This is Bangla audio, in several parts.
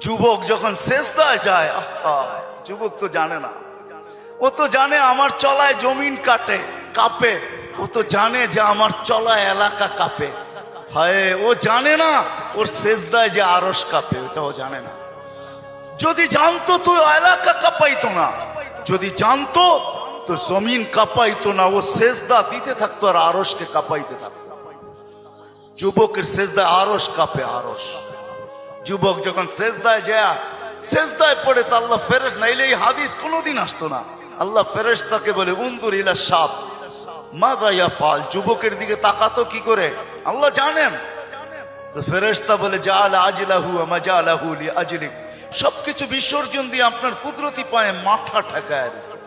যুবক যখন সেজদায় যায়, যুবক তো জানে না, ও তো জানে আমার চলায় জমিন কাঁপে, ও তো জানে যে আমার চলায় এলাকা কাঁপে। হায়, ও জানে না ওর সেজদায় যে আরশ কাঁপে, ওটা ও জানে না। যদি জানতো তো এলাকা কাঁপাইতো না, যদি জানতো তো জমিন কাঁপাইতো না, ও সেজদা দিতে থাকতো আর আরশকে কাঁপাইতে থাকতো। যুবকের সেজদায় আরশ কাঁপে, আরশ। যুবক যখন সেজদায় যায়, সেজদায় পড়ে তো আল্লাহ ফেরেশতা, নাইলে এই হাদিস কোনোদিন আসতো না। আল্লাহ ফেরেশতাকে বলে উনজুর ইলা শাব মাযা ইয়াফআল, যুবকের দিকে তাকাতো কি করে আল্লাহ জানেন। তো ফেরেশতা বলে জাআলা আজলাহু ওয়া মাজালাহু লিআজলিক, সবকিছু বিসর্জন দিয়ে আপনার কুদরতি পায়ে মাথা ঠেকায় দিয়েছে।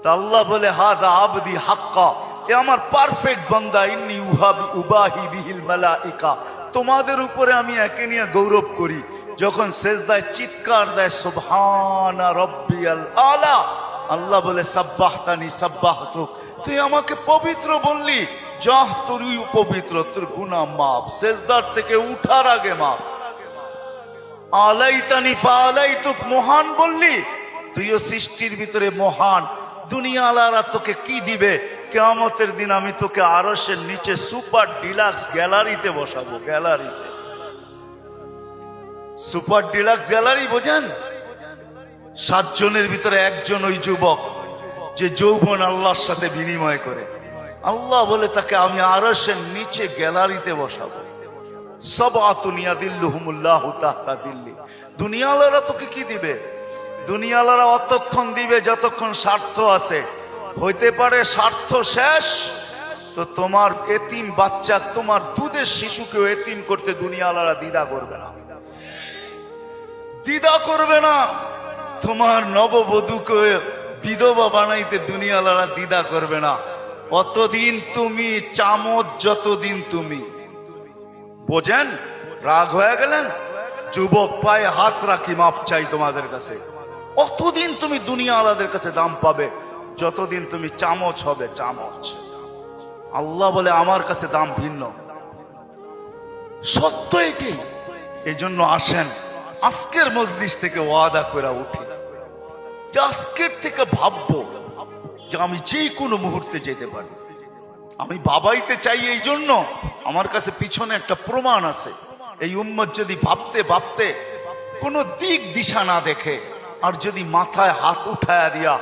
তা আল্লাহ বলে হাদা আবদি হাক্কা, এ আমার পারফেক্ট বান্দা, ইন্নী উবাহি বিহিল মালাইকা, তোমাদের উপরে আমি একে নিয়ে গৌরব করি। যখন সেজদায় চিৎকার দেয় সুবহানা রাব্বিয়াল আলা, আল্লাহ বলে সাব্বাহতানি সাব্বাহতুক, তুই আমাকে পবিত্র বললি, যাহ তুই পবিত্র, তোর গুনাহ মাফ, সেজদার থেকে উঠার আগে মাফ। আলাইতানি ফাআলাইতুক, মহান বললি, তুইও সৃষ্টির ভিতরে মহান। দুনিয়াওয়ালারা তোকে কি দিবে? কিয়ামতের দিন আমি তোকে আরশের নিচে সুপার ডিলাক্স গ্যালারিতে বসাবো। গ্যালারিতে, সুপার ডিলাক্স গ্যালারি বোঝেন? 7 জনের ভিতরে একজন ওই যুবক যে যৌবন আল্লাহর সাথে বিনিময় করে। আল্লাহ বলে তাকে আমি আরশের নিচে গ্যালারিতে বসাবো। সাবআতুন ইয়াদিল্লুহুমুল্লাহু তাহতা দিল্লি। দুনিয়াওয়ালারা তোকে কি দিবে? দুনিয়াওয়ালারা অতক্ষণ দিবে যতক্ষণ স্বার্থ আছে। হইতে পারে স্বার্থ শেষ তো তোমার এতিম বাচ্চা, তোমার দুধের শিশুকেও এতিম করতে দুনিয়াওয়ালারা দ্বিধা করবে না, দ্বিধা করবে না। তোমার নববধূকে বিধবা বানাইতে দুনিয়াওয়ালারা দ্বিধা করবে না। অতদিন তুমি চামচ, যতদিন তুমি বোঝেন। রাগ হয়ে গেলেন? যুবক পায়ে হাত রাখি, মাপ চাই তোমাদের কাছে। অতদিন তুমি দুনিয়াওয়ালাদের কাছে দাম পাবে যতদিন তুমি চামচ হবে, চামচ। আল্লাহ বলে আমার কাছে দাম ভিন্ন, সত্য এটি। এই জন্য আসেন আজকের মজলিস থেকে ওয়াদা করে উঠি যে আজকের থেকে ভাববো যে আমি যে কোনো মুহূর্তে যেতে পারি। আমি বাবাইতে চাই, এই জন্য আমার কাছে পিছনে একটা প্রমাণ আছে। এই উম্মত যদি ভাবতে ভাবতে কোনো দিক দিশা না দেখে, আর যদি মাথায় হাত উঠায়া দিয়া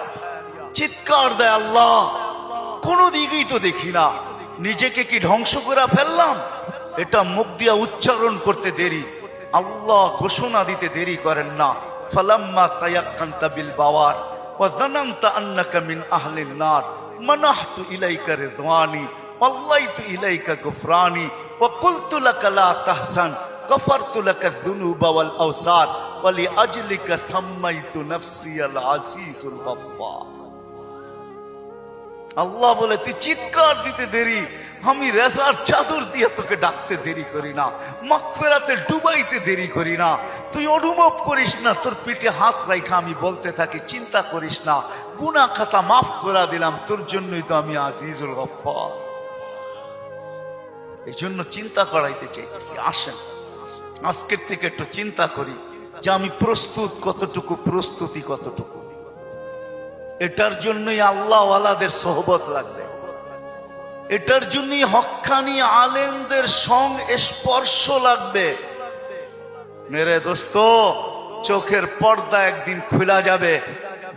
চিৎকার দেয় আল্লাহ, কোনো দিকেই তো দেখি না, নিজেকে কি ধ্বংস করে ফেললাম? এটা মুখ দিয়া উচ্চারণ করতে দেরি, আল্লাহ ঘোষণা দিতে দেরি করেন না। ফালাম্মা তায়াক্কানতা বিল বাওয়ার ওয়া যানানতা আন্নাকা মিন আহলিন নার মানাহতু ইলাইকা রিদওয়ানি ওয়াল্লাইতু ইলাইকা গুফরানি ওয়া কুলতু লাকা লা তাহসান গফারতু লাকা যুনুবা ওয়াল আওসার ওয়া লিআজলিকা সাম্মাইতু নাফসিয়াল আজিজুল গফফার। আল্লাহ বলে তুই চিৎকার দিতে দেরি, আমি রেজার চাদর দিয়ে তোকে ডাকতে দেরি করি না, মাগফিরাতে ডুবাইতে দেরি করি না। তুই অনুভব করিস না, তোর পিঠে হাত রাখা আমি বলতে থাকি চিন্তা করিস না, গুনাহ খাতা মাফ করে দিলাম, তোর জন্যই তো আমি আজিজুল গফফার। এই জন্য চিন্তা করাইতে চাইতেছি। আসেন আজকের থেকে একটু চিন্তা করি যে আমি প্রস্তুত কতটুকু, প্রস্তুতি কতটুকু। এটার জন্যই আল্লাহওয়ালাদের সোহবত লাগবে, এটার জন্যই হক্কানি আলেমদের সং স্পর্শ লাগবে। মেরে দোস্ত, চোখের পর্দা একদিন খোলা যাবে।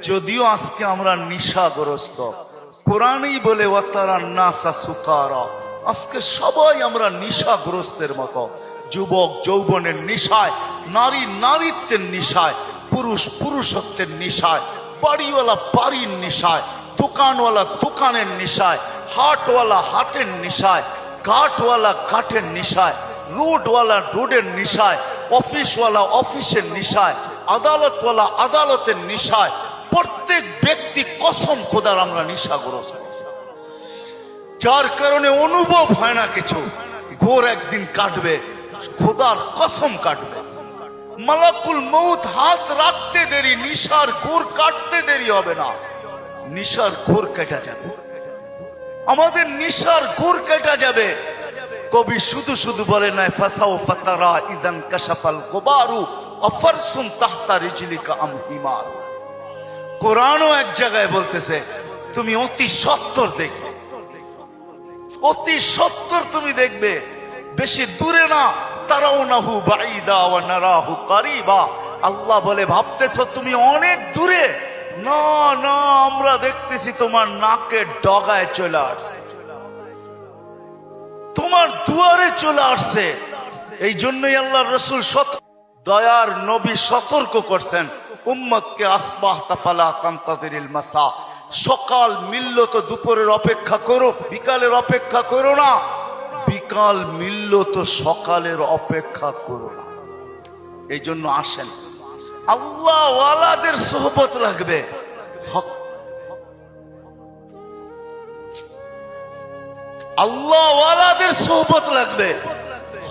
যদিও আজকে আমরা নিশাগ্রস্ত, কোরআনই বলে ওয়াতারান নাসা সুকারা, আজকে সবাই আমরা নিশাগ্রস্তের মতো। যুবক যৌবনের নিশায়, নারী নারীত্বের নিশায়, পুরুষ পুরুষত্বের নিশায়, বাড়িওয়ালা বাড়ির নিশায়, দোকানওয়ালা দোকানের নিশায়, হাটওয়ালা হাটের নিশায়, ঘাটওয়ালা ঘাটের নিশায়, রোডওয়ালা রোডের নিশায়, অফিসওয়ালা অফিসের নিশায়, আদালতওয়ালা আদালতের নিশায়। প্রত্যেক ব্যক্তি কসম খোদার আমরা নিশাগ্রস্ত, যার কারণে অনুভব হয় না কিছু। ঘোর একদিন কাটবে, খোদার কসম কাটবে। মালাকুল মউত হাত রাখতে দেরি, নিশার ঘোর কাটতে দেরি হবে না। নিশার ঘোর কেটে যাবে, আমাদের নিশার ঘোর কেটে যাবে। কবি শুধু শুধু বলে নাই ফাসাউফা তারা ইদান কাশাফাল গুবারু আফারসুন তাহতা রিজলিকা আম হিমার। কোরআনও এক জায়গায় বলতেছে তুমি অতি সত্বর দেখবে, অতি সত্বর তুমি দেখবে, বেশি দূরে না। তারাউনাহু বাঈদা ওয়া নারাহু কারিবা। আল্লাহ বলে ভাবতেছো তুমি অনেক দূরে, না না, আমরা দেখতেছি তোমার নাকের ডগায় চলে আসছে, তোমার দুয়ারে চলে আসছে। এই জন্যই আল্লাহর রাসূল দয়ার নবী সতর্ক করছেন উম্মতকে, আসবাহতা ফালা তানতাযিরিল মাসা, সকাল মিলল তো দুপুরের অপেক্ষা করো, বিকালের অপেক্ষা করো না। বিকাল মিলল তো সকালের অপেক্ষা করো না। এই জন্য আসেন, আল্লাহ ওয়ালাদের সোহবত লাগবে, আল্লাহ ওয়ালাদের সোহবত লাগবে,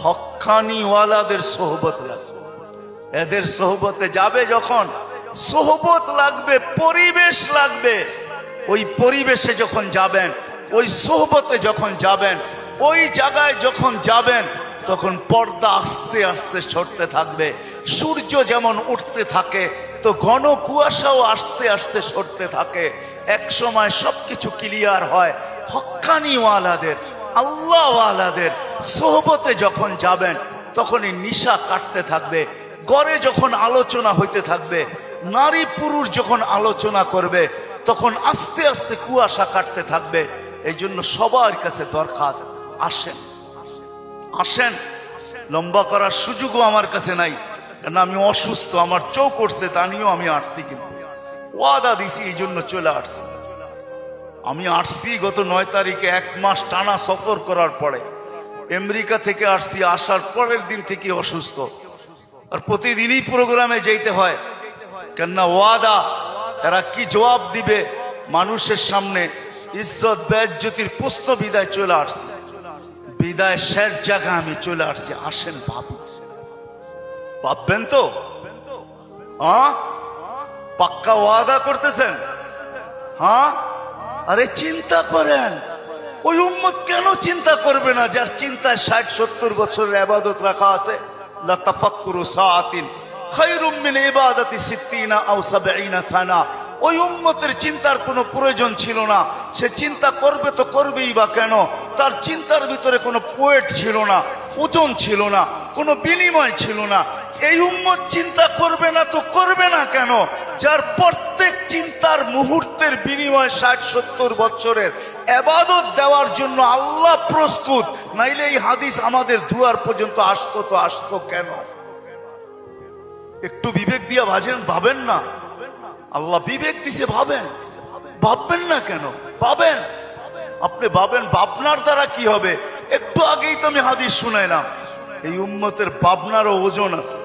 হক্কানি ওয়ালাদের সোহবত লাগবে। এদের সোহবতে যাবে যখন, সোহবত লাগবে, পরিবেশ লাগবে। ওই পরিবেশে যখন যাবেন, ওই সোহবতে যখন যাবেন, ওই জায়গায় যখন যাবেন, তখন পর্দা আস্তে আস্তে সরতে থাকবে। সূর্য যেমন উঠতে থাকে তো ঘন কুয়াশাও আস্তে আস্তে সরতে থাকে। এক সময় সবকিছু ক্লিয়ার হয়। হক্কানি ওয়ালাদের, আল্লাহ ওয়ালাদের সোহবতে যখন যাবেন, তখনই নিশা কাটতে থাকবে। ঘরে যখন আলোচনা হইতে থাকবে, নারী পুরুষ যখন আলোচনা করবে, তখন আস্তে আস্তে কুয়াশা কাটতে থাকবে। এই জন্য সবার কাছে দরখাস্ত, আসেন আসেন। লম্বা করার সুযোগও আমার কাছে নাই, কারণ আমি অসুস্থ, আমার চোখ উঠছে, তা নিয়েও আমি আসছি, কিন্তু ওয়াদা দিছি এই জন্য চলে আসছি। আমি আসছি গত 9 তারিখে, 1 মাস টানা সফর করার পরে আমেরিকা থেকে আসছি। আসার পরের দিন থেকে অসুস্থ, আর প্রতিদিনই প্রোগ্রামে যেতে হয়, কেননা ওয়াদা। এরা কি জবাব দিবে মানুষের সামনে? ইজ্জত বেজ্জতির প্রশ্ন বিদায় চলে আসছি, বিদায় শেষ জায়গা আমি চলে আসছি। আসেন ভাবি, ভাববেন তো? হ্যাঁ, পাক্কা ওয়াদা করতেছেন? হ্যাঁ, আরে চিন্তা করেন, ওই উম্মত কেন চিন্তা করবে না যার চিন্তায় 60-70 বছরের ইবাদত রাখা আছে? লা তাফাক্কুরু সাআতিন খায়রুম মিন ইবাদাতি 60 আও 70 সানা। ওই উম্মতের চিন্তার কোনো প্রয়োজন ছিল না। সে চিন্তা করবে তো করবেই বা কেন? তার চিন্তার ভিতরে কোনো পোয়েট ছিল না, ওজন ছিল না, কোনো বিনিময় ছিল না। এই উম্মত চিন্তা করবে না তো করবে না কেন? যার প্রত্যেক চিন্তার মুহূর্তের বিনিময় 60-70 বছরের ইবাদত দেওয়ার জন্য আল্লাহ প্রস্তুত। নাইলে এই হাদিস আমাদের দুয়ার পর্যন্ত আসতো তো আসতো কেন? একটু বিবেক দিয়া ভাবেন না? আল্লাহ বিবেক দিছে, ভাবেন, ভাববেন না কেন? ভাবেন, আপনি ভাবেন, ভাবনার দ্বারা কি হবে? একটু আগেই তো আমি হাদিস শুনাইলাম, এই উম্মতের ভাবনারও ওজন আছে।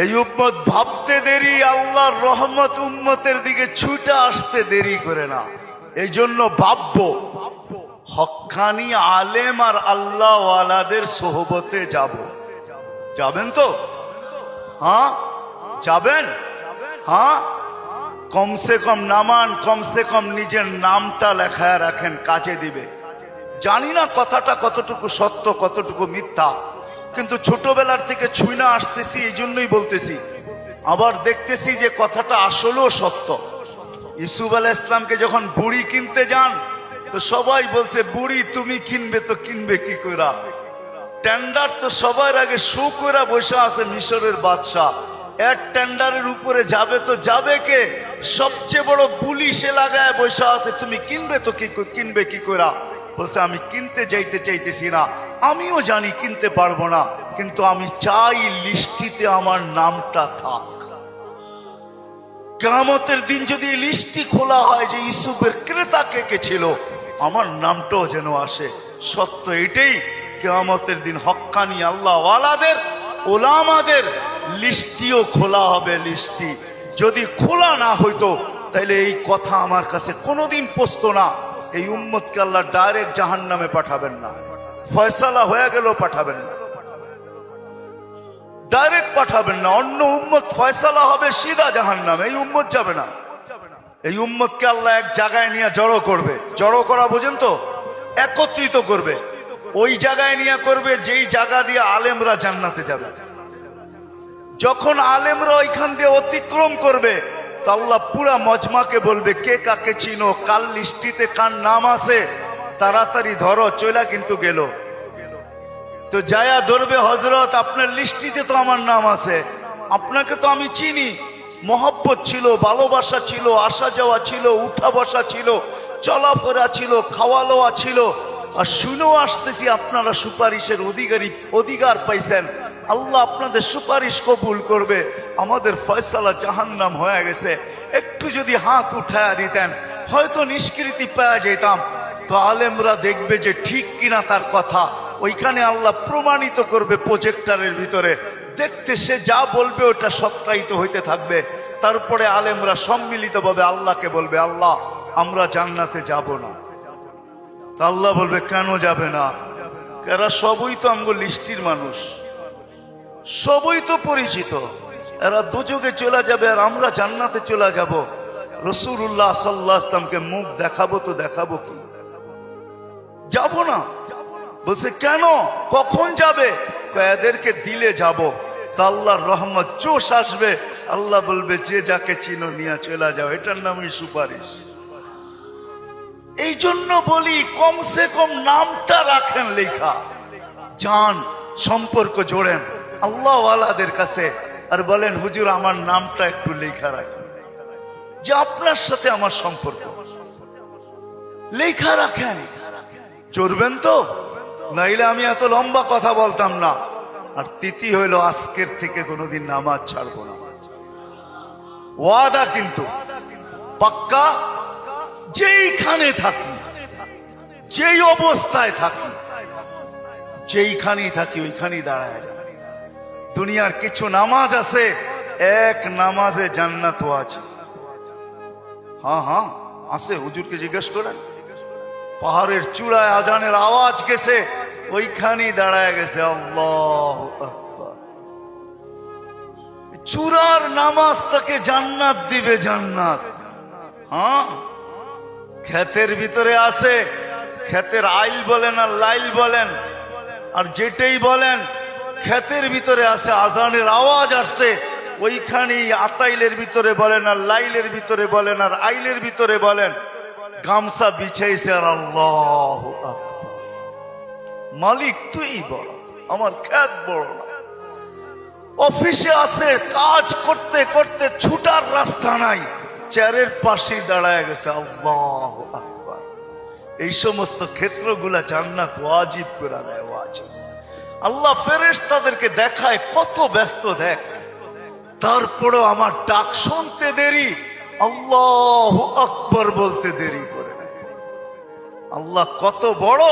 এই উম্মত ভাবতে দেরি, আল্লাহর রহমত উম্মতের দিকে ছুটে আসতে দেরি করে না। এই জন্য ভাববো, হক্কানি আলেম আর আল্লাহ ওয়ালাদের সোহবতে যাব। যাবেন তো? হ্যাঁ, যাবেন? হ্যাঁ, কমসে কম নামান, কমসে কম নিজের নামটা লেখায় রাখেন, কাজে দিবে। জানি না কথাটা কতটুকু সত্য কতটুকু মিথ্যা, কিন্তু ছোটবেলার থেকে ছুঁইনা আসতেছি, এই জন্যই বলতেছি। আবার দেখতেছি যে কথাটা আসলেও সত্য। ইউসুফ আলাইহিস সালামকে যখন বুড়ি কিনতে যান, তো সবাই বলছে বুড়ি তুমি কিনবে তো কিনবে কি কইরা? টেন্ডার তো সবার আগে শো কইরা বসে আছে মিশরের বাদশাহ। এর টেন্ডারের উপরে যাবে তো যাবে কে? সবচেয়ে বড় বুলি সে লাগায় বসে আছে, তুমি কিনবে তো কিনবে কি কইরা? বলছে আমি কিনতে যাইতে চাইতেছি না, আমিও জানি কিনতে পারবো না, কিন্তু আমি চাই লিস্টিতে আমার নামটা থাক। কিয়ামতের দিন যদি লিস্টি খোলা হয় যে ইউসুফের ক্রেতা কে কে ছিল, আমার নামটাও যেন আসে। সত্য এটাই, কিয়ামতের দিন হক্কানি আল্লাহ ওয়ালাদের, ওলামাদের লিস্টিও খোলা হবে। লিস্টি যদি খোলা না হইতো তাহলে এই কথা আমার কাছে কোনোদিন পৌঁছতো না। এই উম্মতকে আল্লাহ ডাইরেক্ট জাহান্নামে পাঠাবেন না, ফয়সালা হয়ে গেল পাঠাবেন না, ডাইরেক্ট পাঠাবেন না। অন্য উম্মত ফয়সালা হবে সিধা জাহান্নামে, এই উম্মত যাবে না। এই উম্মতকে আল্লাহ এক জায়গায় নিয়ে জড়ো করবে। জড়ো করা বোঝেন তো? একত্রিত করবে। ওই জায়গায় নিয়ে করবে যেই জায়গা দিয়ে আলেমরা জান্নাতে যাবে। যখন আলেমরা ওইখান দিয়ে অতিক্রম করবে তো আল্লাহ পুরা মজমাকে বলবে, কে কাকে চিনো, কাল লিস্টিতে কার নাম আছে, তাড়াতাড়ি ধরো, চলা কিন্তু গেল। তো যায়া ধরবে, হযরত আপনার লিস্টিতে তো আমার নাম আছে, আপনাকে তো আমি চিনি, মহব্বত ছিল, ভালোবাসা ছিল, আসা যাওয়া ছিল, উঠা বসা ছিল, চলাফেরা ছিল, খাওয়া লওয়া ছিল, আর শুনেও আসতেছি আপনারা সুপারিশের অধিকার পাইছেন, আল্লাহ আপনাদের সুপারিশ কবুল করবে, আমাদের ফয়সালা জাহান্নাম হয়ে গেছে, একটু যদি হাত উঠায়া দিতেন হয়তো নিষ্কৃতি পাওয়া যেতাম। তো আলেমরা দেখবে যে ঠিক কিনা তার কথা, ওইখানে আল্লাহ প্রমাণিত করবে প্রজেক্টরের ভিতরে, দেখতে সে যা বলবে ওটা সত্যায়িত হইতে থাকবে। তারপরে আলেমরা সম্মিলিতভাবে আল্লাহকে বলবে, আল্লাহ আমরা জান্নাতে যাব না। তা আল্লাহ বলবে, কেন যাবে না? এরা সবই তো আমগো লিস্টির মানুষ, সবই তো পরিচিত, এরা দুযোগে চলে যাবে আর আমরা জান্নাতে চলে যাব। রাসূলুল্লাহ সাল্লাল্লাহু আলাইহি ওয়াসাল্লামকে মুখ দেখাবো তো দেখাবো কি? যাব না। বলছে কেন, কখন যাবে? এদেরকে দিলে যাব। তা আল্লাহর রহমত জোশ আসবে, আল্লাহ বলবে যে যাকে চিনো নিয়ে চলে যাও, এটার নামই সুপারিশ। এই জন্য বলি কমসে কম নামটা রাখেন লেখা, জান সম্পর্ক জোড়েন আল্লাহওয়ালাদের কাছে, আর বলেন হুজুর আমার নামটা একটু লেখা রাখেন, যে আপনার সাথে আমার সম্পর্ক লেখা রাখেন। চড়বেন তো, নাইলে আমি এত লম্বা কথা বলতাম না। আর তিথি হইল আজকের থেকে কোনোদিন নামাজ ছাড়বো না, ওয়াদা কিন্তু পাক্কা। যেইখানে থাকি, যেই অবস্থায় থাকি, যেইখানেই থাকি ওইখানেই দাঁড়ায় যাবে। দুনিয়ার কিছু নামাজ আছে, এক নামাজে জান্নাত আছে। হ্যাঁ হ্যাঁ আছে, হুজুরকে জিজ্ঞেস করেন। পাহাড়ের চূড়ায় আজানের আওয়াজ গেছে, ওইখানেই দাঁড়ায় গেছে আল্লাহু আকবার। চূড়ার নামাজ তাকে জান্নাত দিবে, জান্নাত। হ্যাঁ, ক্ষেতের ভিতরে আছে, ক্ষেতের আইল বলেন আর লাইল বলেন আর যেটাই বলেন, ক্ষেতের ভিতরে আছে, আজানের আওয়াজ আসছে, ওইখানেই আতাইলের ভিতরে বলেন আর লাইলের ভিতরে বলেন আর আইলের ভিতরে বলেন, গামছা বিছাইছে আর আল্লাহু আকবার। মালিক তুই বড়, আমার ক্ষেত বড় না। অফিসে আছে, কাজ করতে করতে ছুটার রাস্তা নাই, চেয়ারের পাশেই দাঁড়ায় গেছে আল্লাহু আকবার। এই সমস্ত ক্ষেত্রগুলা জান্নাত ওয়াজিব করে দেয়, ওয়াজিব। আল্লাহ ফেরেশতাদেরকে দেখায় কত ব্যস্ত, দেখ, তারপরও আমার ডাক শুনতে দেরি, আল্লাহু আকবার বলতে দেরি করে নেয়। আল্লাহ কত বড়।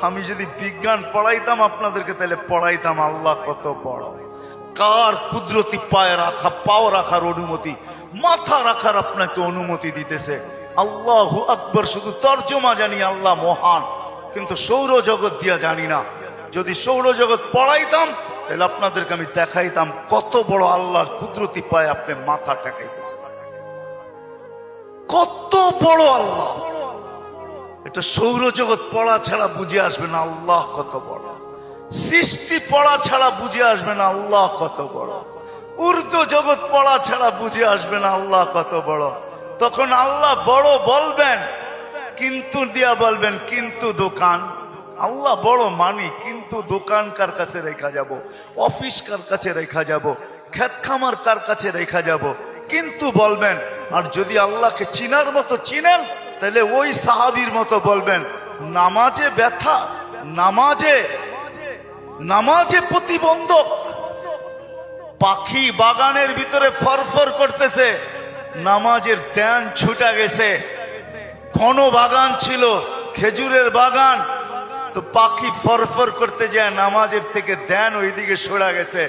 আমি যদি বিজ্ঞান পড়াইতাম আপনাদেরকে, তাহলে পড়াইতাম আল্লাহ কত বড়। কার কুদরতি পায়ে রাখা, পাও রাখার অনুমতি, মাথা রাখার আপনাকে অনুমতি দিতেছে। আল্লাহু আকবার শুধু তর্জমা জানি, আল্লাহ মহান, কিন্তু সৌরজগৎ দিয়া জানি না। যদি সৌরজগৎ পড়াইতাম তাহলে আপনাদেরকে আমি দেখাইতাম কত বড় আল্লাহর কুদরতি পায়ে আপনি মাথা টেকাইতেছেন, কত বড় আল্লাহ। এটা সৌরজগৎ পড়া ছাড়া বুঝে আসবে না আল্লাহ কত বড়। সৃষ্টি পড়া ছাড়া বুঝে আসবে না আল্লাহ কত বড়। উর্দু জগৎ পড়া ছাড়া বুঝে আসবে না আল্লাহ কত বড়। তখন আল্লাহ বড় বলবেন, কিন্তু দিয়া বলবেন, কিন্তু দোকান। আল্লাহ বড় মানি, কিন্তু দোকান কার কাছে রেখা যাব, অফিস কার কাছে রেখা যাব, ক্ষেত খামার কার কাছে রেখা যাব, কিন্তু বলবেন। আর যদি আল্লাহকে চিনার মতো চিনেন, তাহলে ওই সাহাবীর মতো বলবেন, নামাজে ব্যথা, নামাজে প্রতিবন্ধক। পাখি বাগানের ভিতরে ফরফর করতেছে, নামাজের ধ্যান ছুটা গেছে। ঘন বাগান ছিল, খেজুরের বাগান, তো পাখি ফরফর করতে যায়, নামাজের থেকে ধ্যান ওইদিকে সরা গেছে।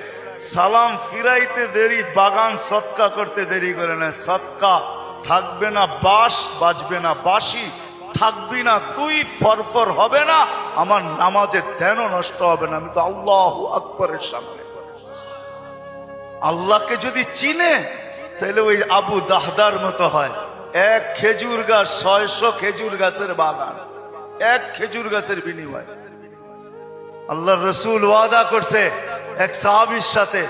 সালাম ফিরাইতে দেরি, বাগান সৎকা করতে দেরি করে না। সৎকা থাকবে না বাঁশ, বাজবে না বাঁশি, থাকবি না তুই, ফরফর হবে না, আমার নামাজের ধ্যানও নষ্ট হবে না। আমি তো আল্লাহু আকবারের সামনে। আল্লাহকে যদি চিনে তাহলে ওই আবু দাহদার মতো হয়। এক খেজুর গাছ, 600 খেজুর গাছের বাগান, এক খেজুর গাছের বিনিময় আল্লাহ রসুল ওয়াদা করছে এক সাহাবীর সাথে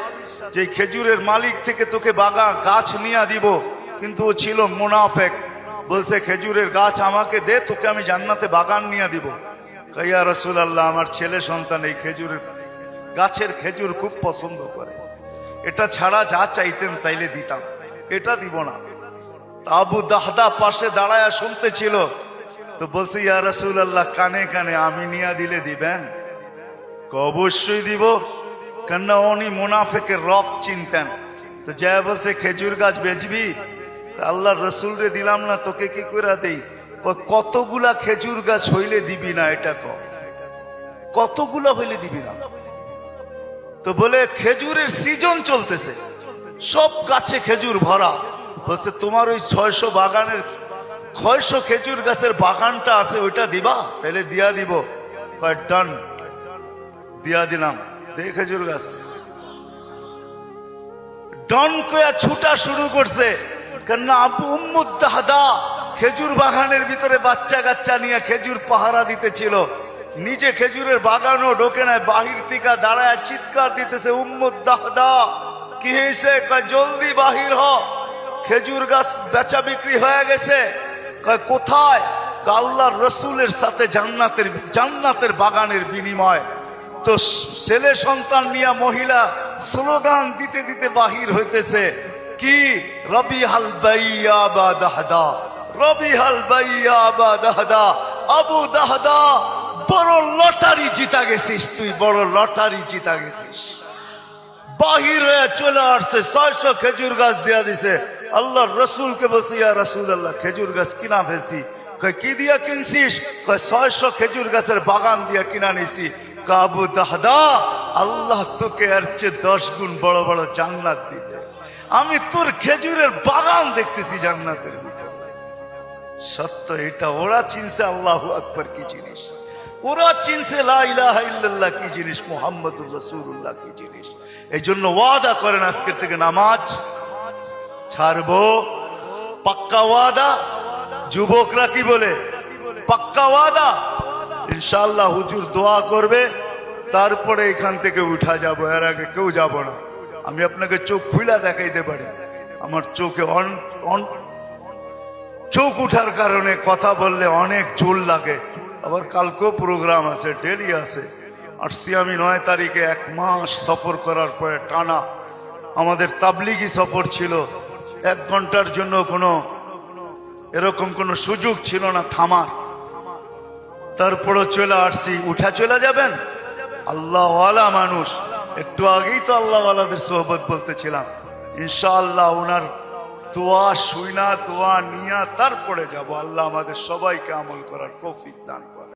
যে খেজুরের মালিক থেকে তোকে বাগান গাছ নিয়ে দিব, কিন্তু ও ছিল মুনাফেক। বলছে খেজুরের গাছ আমাকে দে, তোকে আমি জান্নাতে বাগান নিয়ে দিব। কইয়া রসুল আল্লাহ, আমার ছেলে সন্তান এই খেজুরের গাছের খেজুর খুব পছন্দ করে, এটা ছাড়া যা চাইতেন তাইলে দিতাম, এটা দিব না। আবু দাহদা পাশে দাঁড়ায়া শুনতেছিল, তো বলছে ইয়া রাসূল আল্লাহ, কানে কানে আমি নিয়া দিলে দিবেন? অবশ্যই দিব, কেননা উনি মুনাফিকের রব চিনতেন। তো যা বলছে খেজুর গাছ বেচবি? আল্লাহ রসুল রে দিলাম না, তোকে কি করে দেই? কতগুলা খেজুর গাছ হইলে দিবি না, এটা কতগুলা হইলে দিবি না? তো বলে খেজুরের সিজন চলতেছে, সব গাছে খেজুর ভরা। বলছে তোমার ওই 600 বাগানের 600 খেজুর গাছের বাগানটা আছে, ওইটা দিবা? তাহলে দিয়া দিব। ডান, দিয়া দিলাম। দে খেজুর গাছ। ডন কয়া ছুটা শুরু করছে, কেননা আবু উম্মুদ দাহদা খেজুর বাগানের ভিতরে বাচ্চা কাচ্চা নিয়ে খেজুর পাহারা দিতেছিল, নিজে খেজুরের বাগানও ঢোকে নাই, বাহির থেকে দাঁড়ায় চিৎকার দিতেছে, উম্মুদ দাহদা কি হয়েছে? কয় জলদি বাহির হ, খেজুর গাছ বেচা বিক্রি হয়ে গেছে। কয় কোথায়? আল্লাহর রসুলের সাথে জান্নাতের বাগানের বিনিময়। তো ছেলে সন্তান নিয়ে মহিলা স্লোগান দিতে দিতে বাহির হইতেছে, কি? রবিহাল বাইয়া বা দাহদা, রবিহাল বাইয়া বা দাহদা। আবু দাহদা, বড় লটারি জিতা গেছিস তুই, বড় লটারি জিতা গেছিস। বাহির হয়ে চলে আসছে, 600 খেজুর গাছ দিয়া দিছে। আল্লাহর রসুলকে বলছে, ইয়া রাসূল আল্লাহ, খেজুর গাছ কিনা ফেলছি। কয় কি দিয়া কিনছিস? কয় 600 খেজুর গাছের বাগান দিয়া কিনা নিছি। আবু দাহদা, আল্লাহ তোকে এর চেয়ে 10 গুণ বড় বড় জান্নাত দিবে। আমি তোর খেজুরের বাগান দেখতেছি জান্নাতের ভিতরে। সত্য এটা। ওরা চিনছে আল্লাহু আকবার কি জিনিস, ওরা চিনছে লা ইলাহা ইল্লাল্লাহ কি জিনিস, মুহাম্মদুর রাসূলুল্লাহ কি জিনিস। এই জন্য ওয়াদা করেন আজকের থেকে নামাজ ছাড়বো, পাক্কা ওয়াদা। যুবকরা কি বলে? পাক্কা ওয়াদা। ইনশাআল্লাহ হুজুর দোয়া করবে, তারপরে এখান থেকে উঠা যাব, এর আগে কেউ যাব না। আমি আপনাকে চোখ খুলা দেখাইতে পারি, আমার চোখে চোখ উঠার কারণে কথা বললে অনেক জোর লাগে। আবার কালকেও প্রোগ্রাম আছে, ডেলি আছে। আসছি আমি 9 তারিখে, 1 মাস সফর করার পরে টানা আমাদের তাবলিগি সফর ছিল। 1 ঘন্টার জন্য এরকম কোনো সুযোগ ছিল না থামার। তারপরও চলে আসছি। উঠা চলে যাবেন? আল্লাহওয়ালা মানুষ, একটু আগেই তো আল্লাহওয়ালাদের সোহবত বলতেছিলাম। ইনশাআল্লাহ ওনার দোয়া শুইনা, দোয়া নিয়া তারপরে যাব। আল্লাহ আমাদের সবাইকে আমল করার তৌফিক দান করে।